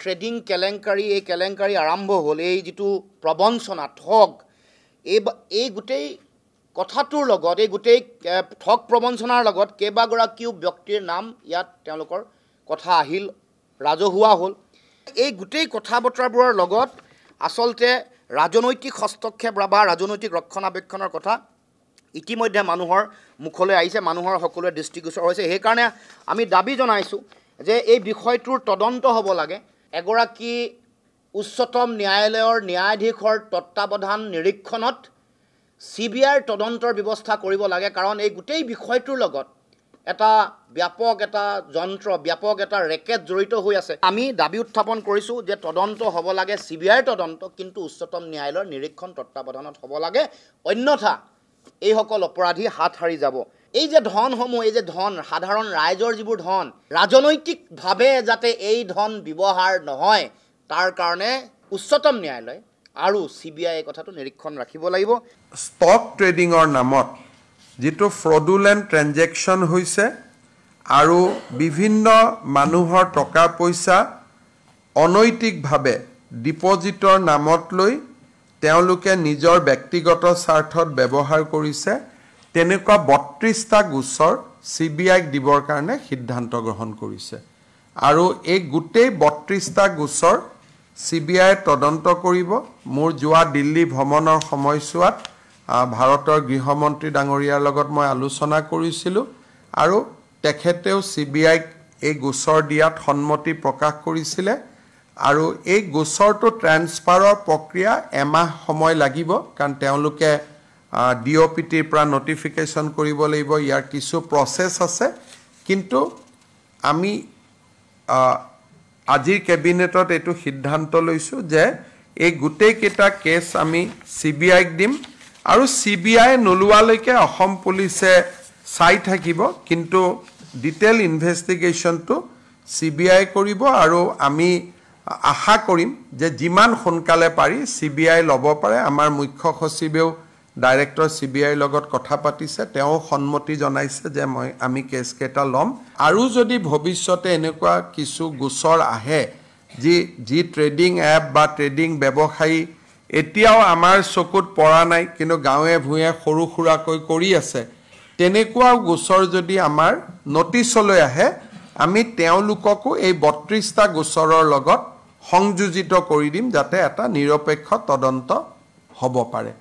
trading কেলেংকাৰী এই কেলেংকাৰী আৰম্ভ হ'ল এই যেটো প্ৰবঞ্চনা ঠগ এই গোটেই কথাটোৰ লগত এই গোটেই ঠগ প্ৰবঞ্চনাৰ লগত কেইবাগৰাকীও ব্যক্তিৰ নাম ইয়াত তেওঁলোকৰ কথা আহিল ৰাজহুৱা হ'ল এই গোটেই কথা বতৰাবোৰৰ লগত আসলতে ৰাজনৈতিক হস্তক্ষেপ বা ৰাজনৈতিক ৰক্ষণাবেক্ষণৰ কথা ইতিমধ্যে মানুহৰ মুখলৈ আহিছে মানুহৰ সকলোৱে দৃষ্টিগোচৰ হৈছে সেই কাৰণে আমি দাবী জনাইছো যে এই বিষয়টোৰ তদন্ত হ'ব লাগে এগৰাকী উচ্চতম ন্যায়ালয়ৰ ন্যায়াধীশৰ তত্ত্বাৱধান নিৰীক্ষণত CBI তদন্তৰ ব্যৱস্থা কৰিব লাগে কাৰণ এই গোটেই বিষয়টোৰ লগত এটা ব্যাপক এটা যন্ত্ৰ ব্যাপক এটা ৰেকেট জড়িত হৈ আছে আমি দাবী উত্থাপন কৰিছো যে তদন্ত হ'ব লাগে CBI তদন্ত কিন্তু উচ্চতম ন্যায়ালয়ৰ নিৰীক্ষণ তত্ত্বাৱধানত হ'ব লাগে অন্যথা এই সকল অপৰাধী হাত হাৰি যাব এই যে ধনসমূহ এই যে ধন সাধাৰণ ৰাইজৰ যিবোৰ ধন ৰাজনৈতিকভাৱে যাতে এই ধন ব্যৱহাৰ নহয় তাৰ কাৰণে উচ্চতম ন্যায়ালয় আৰু CBI এই কথাটো নিৰীক্ষণ ৰাখিব লাগিব ষ্টক ট্ৰেডিংৰ নামত যেটো ফ্ৰডুলেন্ট ট্ৰানজেকশন হৈছে আৰু বিভিন্ন মানুহৰ টকা পইচা অনৈতিকভাৱে ডিপজিটৰ নামত লৈ তেওঁলোকে নিজৰ ব্যক্তিগত স্বাৰ্থত ব্যৱহাৰ কৰিছে তেনেকুৱা 32টা গোচৰ CBI দিবৰ কাৰণে সিদ্ধান্ত গ্ৰহণ কৰিছে আৰু এই গোটেই 32টা গোচৰ CBI তদন্ত কৰিব মোৰ যোৱা দিল্লী ভ্ৰমণৰ সময়ছোৱাত ভাৰতৰ গৃহমন্ত্ৰী ডাঙৰীয়াৰ লগত মই আলোচনা কৰিছিলো আৰু তেখেতেও CBI এই গোচৰ দিয়াত সন্মতি প্ৰকাশ কৰিছিলে আৰু এই গোচৰটো ট্ৰান্সফাৰৰ প্ৰক্ৰিয়া এমাহ সময় লাগিব কাৰণ তেওঁলোকে DOPTৰ পৰা নটিফিকেশন কৰিব লাগিব ইয়াৰ কিছু প্ৰসেস আছে কিন্তু আমি আজিৰ কেবিনেটত এটো সিদ্ধান্ত লৈছো যে এই গোটেই কেটা কেছ আমি CBI দিম আৰু CBI নলুৱালৈকে অসম পুলিচে চাই থাকিব কিন্তু ডিটেইল ইনভেষ্টিগেশনটো CBI কৰিব আৰু আমি আশা কৰিম যে যিমান সোনকালে পাৰি CBI ল'ব পাৰে আমাৰ মুখ্য সচিবেও ডাইৰেক্টৰ CBI লগত কথা পাতিছে তেওঁ সন্মতি জনাইছে যে আমি কেছ কেটা লম আৰু যদি ভৱিষ্যতে এনেকুৱা কিছু গোচৰ আহে যি ট্ৰেডিং এপ বা ট্ৰেডিং ব্যৱসায়ী এতিয়াও আমাৰ চকুত পৰা নাই কিন্তু গাঁৱে ভূঞে সৰু খুৰাকৈ কৰি আছে তেনেকুৱা গোচৰ যদি আমাৰ নটিছলৈ আহে আমি তেওঁলোককো এই 32টা গোচৰৰ লগত সংযোজিত কৰি দিম যাতে এটা নিৰপেক্ষ তদন্ত হ'ব পাৰে